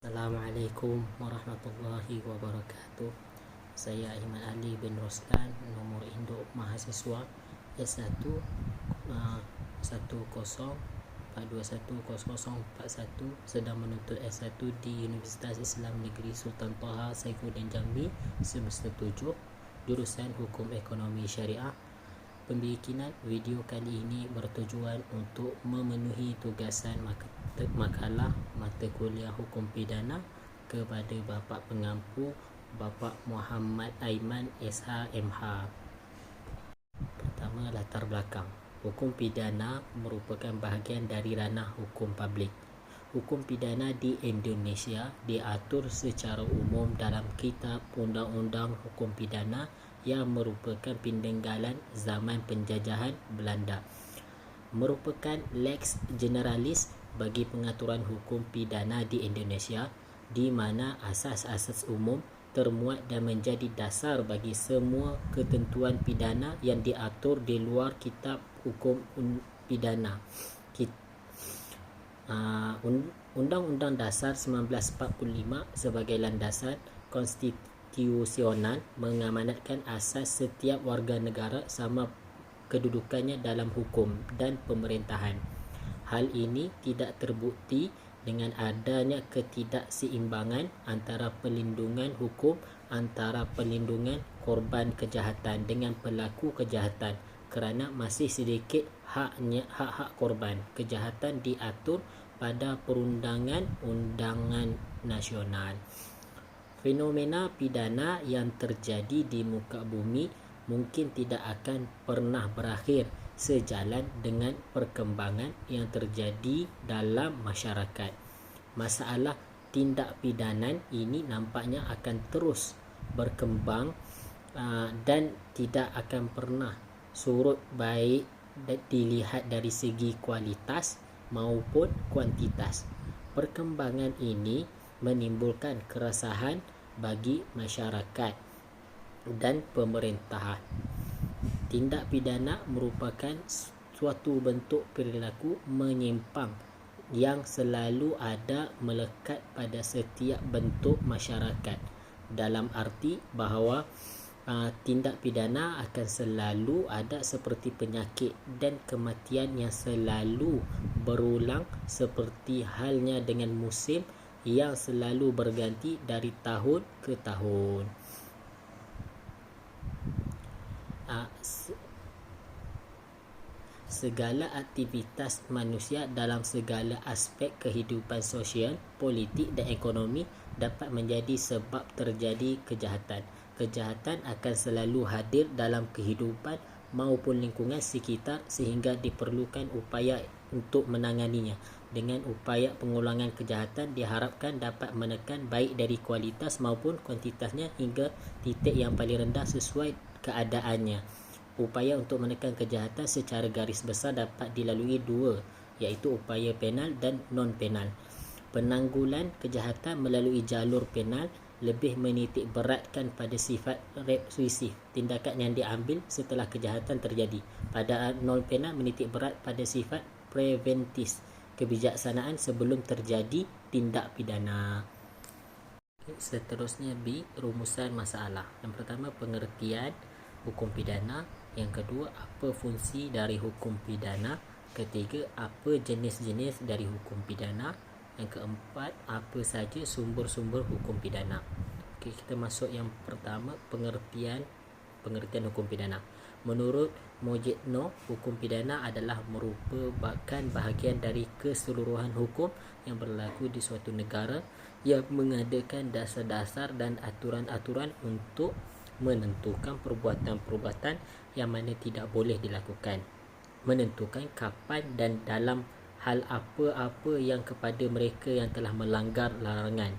Assalamualaikum warahmatullahi wabarakatuh. Saya Ahmad Ali bin Roslan, nomor induk mahasiswa S1 10421041, sedang menuntut S1 di Universitas Islam Negeri Sultan Toha Saifuddin Jambi, semester 7, jurusan Hukum Ekonomi Syariah. Pembikinan video kali ini bertujuan untuk memenuhi tugasan makalah mata kuliah Hukum Pidana kepada Bapa Pengampu Bapa Muhammad Aiman SH MH. Pertama, latar belakang. Hukum pidana merupakan bahagian dari ranah hukum publik. Hukum pidana di Indonesia diatur secara umum dalam Kitab Undang-Undang Hukum Pidana yang merupakan peninggalan zaman penjajahan Belanda. Merupakan lex generalis bagi pengaturan hukum pidana di Indonesia, di mana asas-asas umum termuat dan menjadi dasar bagi semua ketentuan pidana yang diatur di luar Kitab Hukum Pidana. Undang-Undang Dasar 1945 sebagai landasan konstitusional mengamanatkan asas setiap warga negara sama kedudukannya dalam hukum dan pemerintahan. Hal ini tidak terbukti dengan adanya ketidakseimbangan antara perlindungan hukum antara perlindungan korban kejahatan dengan pelaku kejahatan, kerana masih sedikit hak-hak korban kejahatan diatur pada perundangan-undangan nasional. Fenomena pidana yang terjadi di muka bumi mungkin tidak akan pernah berakhir sejalan dengan perkembangan yang terjadi dalam masyarakat. Masalah tindak pidanan ini nampaknya akan terus berkembang dan tidak akan pernah surut, baik dilihat dari segi kualitas maupun kuantitas. Perkembangan ini menimbulkan keresahan bagi masyarakat dan pemerintahan. Tindak pidana merupakan suatu bentuk perilaku menyimpang yang selalu ada melekat pada setiap bentuk masyarakat, dalam arti bahawa tindak pidana akan selalu ada seperti penyakit dan kematian yang selalu berulang, seperti halnya dengan musim yang selalu berganti dari tahun ke tahun. Segala aktivitas manusia dalam segala aspek kehidupan sosial, politik dan ekonomi dapat menjadi sebab terjadi kejahatan. Kejahatan akan selalu hadir dalam kehidupan maupun lingkungan sekitar, sehingga diperlukan upaya untuk menanganinya. Dengan upaya pengulangan kejahatan diharapkan dapat menekan baik dari kualitas maupun kuantitasnya hingga titik yang paling rendah sesuai keadaannya. Upaya untuk menekan kejahatan secara garis besar dapat dilalui dua, iaitu upaya penal dan non-penal. Penanggulan kejahatan melalui jalur penal lebih menitik beratkan pada sifat represif, tindakan yang diambil setelah kejahatan terjadi. Pada non-penal menitik berat pada sifat preventif, kebijaksanaan sebelum terjadi tindak pidana. Seterusnya B, rumusan masalah. Yang pertama, pengertian hukum pidana. Yang kedua, apa fungsi dari hukum pidana. Ketiga, apa jenis-jenis dari hukum pidana. Yang keempat, apa saja sumber-sumber hukum pidana. Okey, kita masuk yang pertama, pengertian hukum pidana. Menurut Mojitno, hukum pidana adalah merupakan bahagian dari keseluruhan hukum yang berlaku di suatu negara, yang mengadakan dasar-dasar dan aturan-aturan untuk menentukan perbuatan-perbuatan yang mana tidak boleh dilakukan, menentukan kapan dan dalam hal apa-apa yang kepada mereka yang telah melanggar larangan,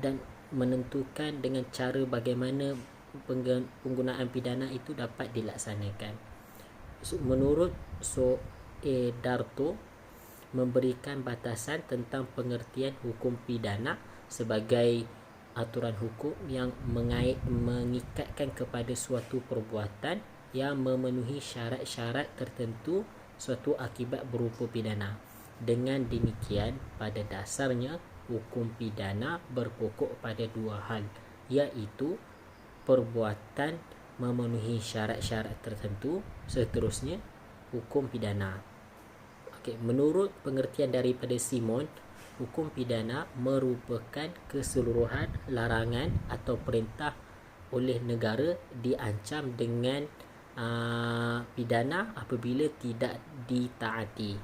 dan menentukan dengan cara bagaimana penggunaan pidana itu dapat dilaksanakan. Menurut Soedarto, memberikan batasan tentang pengertian hukum pidana sebagai aturan hukum yang mengikatkan kepada suatu perbuatan yang memenuhi syarat-syarat tertentu suatu akibat berupa pidana. Dengan demikian, pada dasarnya hukum pidana berpokok pada dua hal, iaitu perbuatan memenuhi syarat-syarat tertentu, seterusnya hukum pidana. Okey, menurut pengertian daripada Simon, hukum pidana merupakan keseluruhan larangan atau perintah oleh negara diancam dengan pidana apabila tidak ditaati.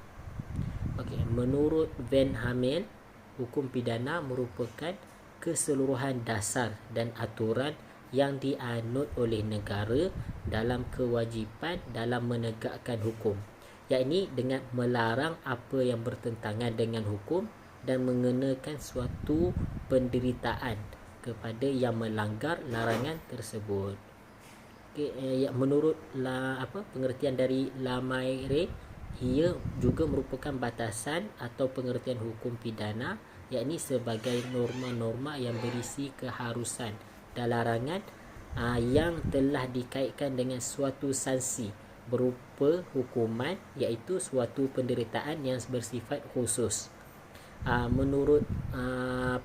Okey, menurut Van Hamel, hukum pidana merupakan keseluruhan dasar dan aturan yang dianut oleh negara dalam kewajipan dalam menegakkan hukum, yakni dengan melarang apa yang bertentangan dengan hukum dan mengenakan suatu penderitaan kepada yang melanggar larangan tersebut. Menurut pengertian dari Lamaire, ia juga merupakan batasan atau pengertian hukum pidana, yakni sebagai norma-norma yang berisi keharusan dan larangan yang telah dikaitkan dengan suatu sanksi berupa hukuman, iaitu suatu penderitaan yang bersifat khusus. Menurut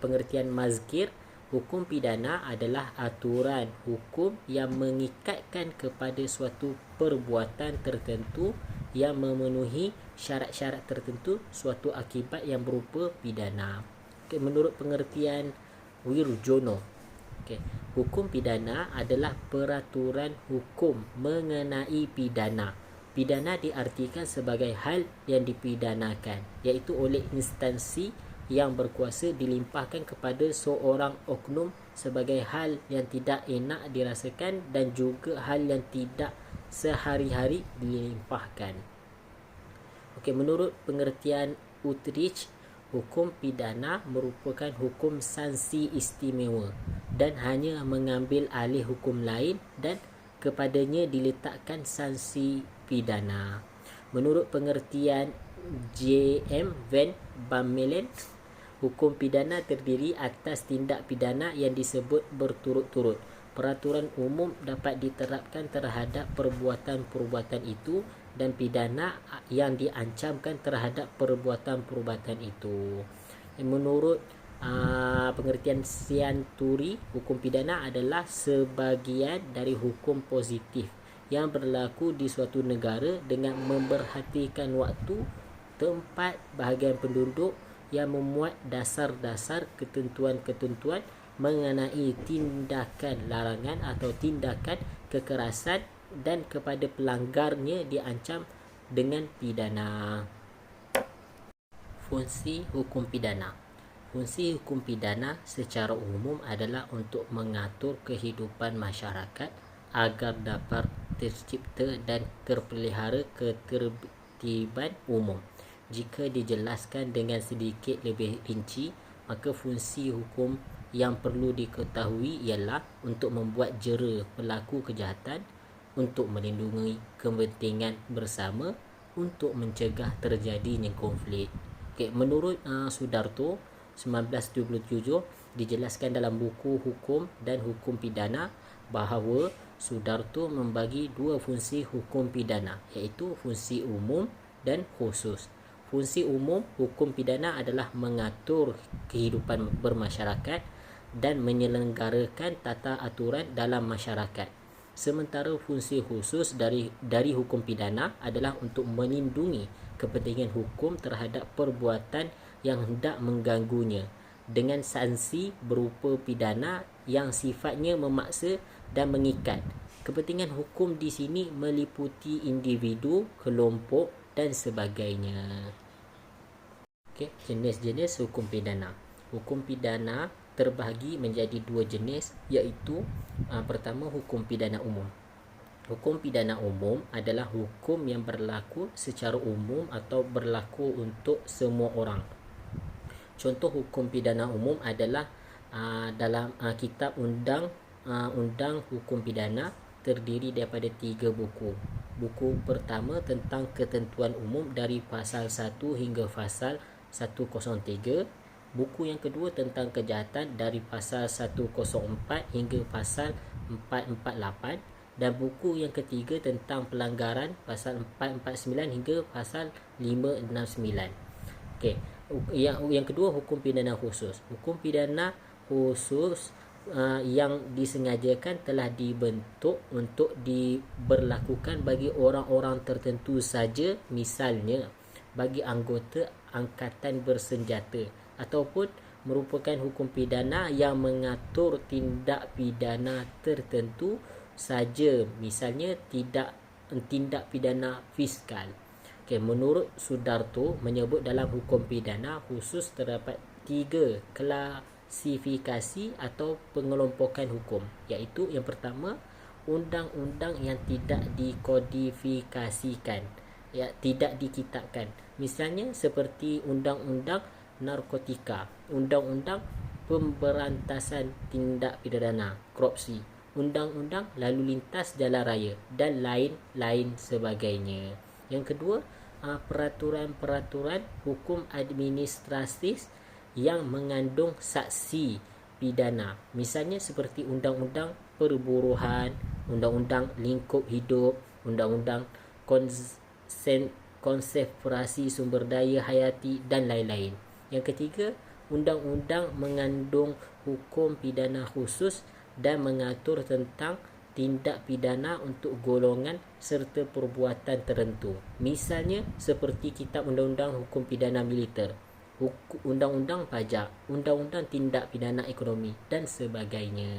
pengertian Mazkir, hukum pidana adalah aturan hukum yang mengikatkan kepada suatu perbuatan tertentu yang memenuhi syarat-syarat tertentu suatu akibat yang berupa pidana. Menurut pengertian Wirjono, hukum pidana adalah peraturan hukum mengenai pidana. Pidana diartikan sebagai hal yang dipidanakan, iaitu oleh instansi yang berkuasa dilimpahkan kepada seorang oknum sebagai hal yang tidak enak dirasakan dan juga hal yang tidak sehari-hari dilimpahkan. Menurut pengertian Utrecht, hukum pidana merupakan hukum sanksi istimewa dan hanya mengambil alih hukum lain dan kepadanya diletakkan sanksi pidana. Menurut pengertian J.M. Van Bammelen, hukum pidana terdiri atas tindak pidana yang disebut berturut-turut. Peraturan umum dapat diterapkan terhadap perbuatan-perbuatan itu dan pidana yang diancamkan terhadap perbuatan-perbuatan itu. Menurut pengertian Sianturi, hukum pidana adalah sebahagian dari hukum positif yang berlaku di suatu negara dengan memperhatikan waktu, tempat, bahagian penduduk, yang memuat dasar-dasar ketentuan-ketentuan mengenai tindakan larangan atau tindakan kekerasan dan kepada pelanggarnya diancam dengan pidana. Fungsi hukum pidana. Fungsi hukum pidana secara umum adalah untuk mengatur kehidupan masyarakat agar dapat tercipta dan terpelihara ketertiban umum. Jika dijelaskan dengan sedikit lebih rinci, maka fungsi hukum yang perlu diketahui ialah untuk membuat jera pelaku kejahatan, untuk melindungi kepentingan bersama, untuk mencegah terjadinya konflik. Menurut Sudarto 1927, dijelaskan dalam buku Hukum dan Hukum Pidana bahawa Sudarto membagi dua fungsi hukum pidana, iaitu fungsi umum dan khusus. Fungsi umum hukum pidana adalah mengatur kehidupan bermasyarakat dan menyelenggarakan tata aturan dalam masyarakat. Sementara fungsi khusus dari hukum pidana adalah untuk melindungi kepentingan hukum terhadap perbuatan yang hendak mengganggunya dengan sanksi berupa pidana yang sifatnya memaksa dan mengikat. Kepentingan hukum di sini meliputi individu, kelompok dan sebagainya. Jenis-jenis hukum pidana. Hukum pidana terbahagi menjadi dua jenis, iaitu pertama, hukum pidana umum. Hukum pidana umum adalah hukum yang berlaku secara umum atau berlaku untuk semua orang. Contoh hukum pidana umum adalah dalam kitab undang hukum pidana, terdiri daripada 3 buku. Buku pertama tentang ketentuan umum dari pasal 1 hingga pasal 103. Buku yang kedua tentang kejahatan dari pasal 104 hingga pasal 448. Dan buku yang ketiga tentang pelanggaran pasal 449 hingga pasal 569. Yang kedua, hukum pidana khusus. Hukum pidana khusus yang disengajakan telah dibentuk untuk diberlakukan bagi orang-orang tertentu saja, misalnya bagi anggota angkatan bersenjata, ataupun merupakan hukum pidana yang mengatur tindak pidana tertentu saja, misalnya tindak pidana fiskal. Menurut Sudarto menyebut dalam hukum pidana khusus terdapat 3 klasifikasi atau pengelompokan hukum, iaitu yang pertama, undang-undang yang tidak dikodifikasikan, tidak dikitabkan. Misalnya seperti undang-undang narkotika, undang-undang pemberantasan tindak pidana korupsi, undang-undang lalu lintas jalan raya, dan lain-lain sebagainya. Yang kedua, peraturan-peraturan hukum administratif yang mengandung saksi pidana, misalnya seperti undang-undang perburuhan, undang-undang lingkup hidup, undang-undang konservasi sumber daya hayati, dan lain-lain. Yang ketiga, undang-undang mengandung hukum pidana khusus dan mengatur tentang tindak pidana untuk golongan serta perbuatan tertentu, misalnya seperti Kitab Undang-Undang Hukum Pidana Militer, Undang-Undang Pajak, Undang-Undang Tindak Pidana Ekonomi, dan sebagainya.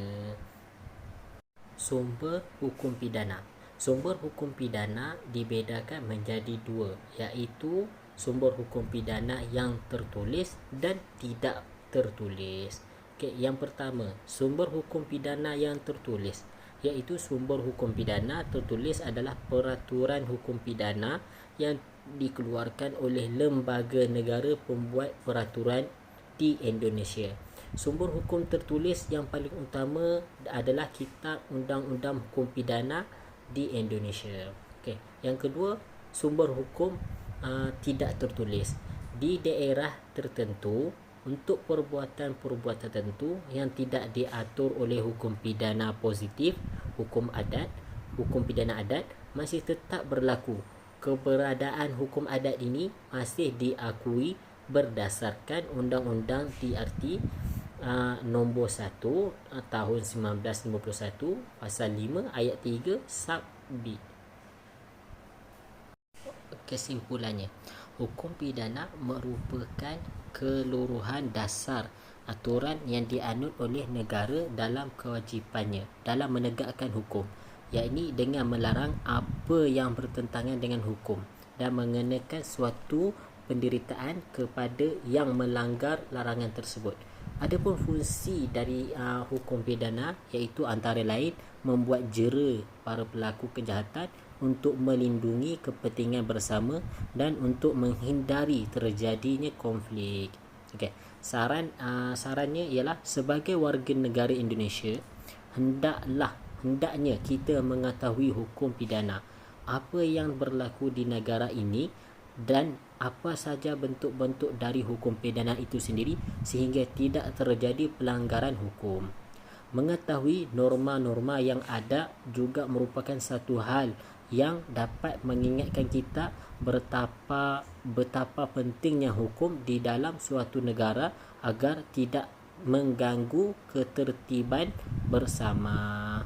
Sumber hukum pidana. Sumber hukum pidana dibedakan menjadi 2, iaitu sumber hukum pidana yang tertulis dan tidak tertulis. Yang pertama, sumber hukum pidana yang tertulis, iaitu sumber hukum pidana tertulis adalah peraturan hukum pidana yang dikeluarkan oleh lembaga negara pembuat peraturan di Indonesia. Sumber hukum tertulis yang paling utama adalah Kitab Undang-Undang Hukum Pidana di Indonesia. Yang kedua, sumber hukum tidak tertulis. Di daerah tertentu, untuk perbuatan-perbuatan tertentu yang tidak diatur oleh hukum pidana positif, hukum pidana adat masih tetap berlaku. Keberadaan hukum adat ini masih diakui berdasarkan Undang-Undang TRT nombor 1 tahun 1951 pasal 5 ayat 3 sub B. Kesimpulannya, hukum pidana merupakan keluruhan dasar aturan yang dianut oleh negara dalam kewajipannya dalam menegakkan hukum, yakni dengan melarang apa yang bertentangan dengan hukum dan mengenakan suatu penderitaan kepada yang melanggar larangan tersebut. Adapun fungsi dari hukum pidana iaitu antara lain membuat jera para pelaku kejahatan untuk melindungi kepentingan bersama dan untuk menghindari terjadinya konflik. Sarannya ialah sebagai warga negara Indonesia, hendaknya kita mengetahui hukum pidana, apa yang berlaku di negara ini dan apa saja bentuk-bentuk dari hukum pidana itu sendiri sehingga tidak terjadi pelanggaran hukum. Mengetahui norma-norma yang ada juga merupakan satu hal yang dapat mengingatkan kita betapa pentingnya hukum di dalam suatu negara agar tidak mengganggu ketertiban bersama.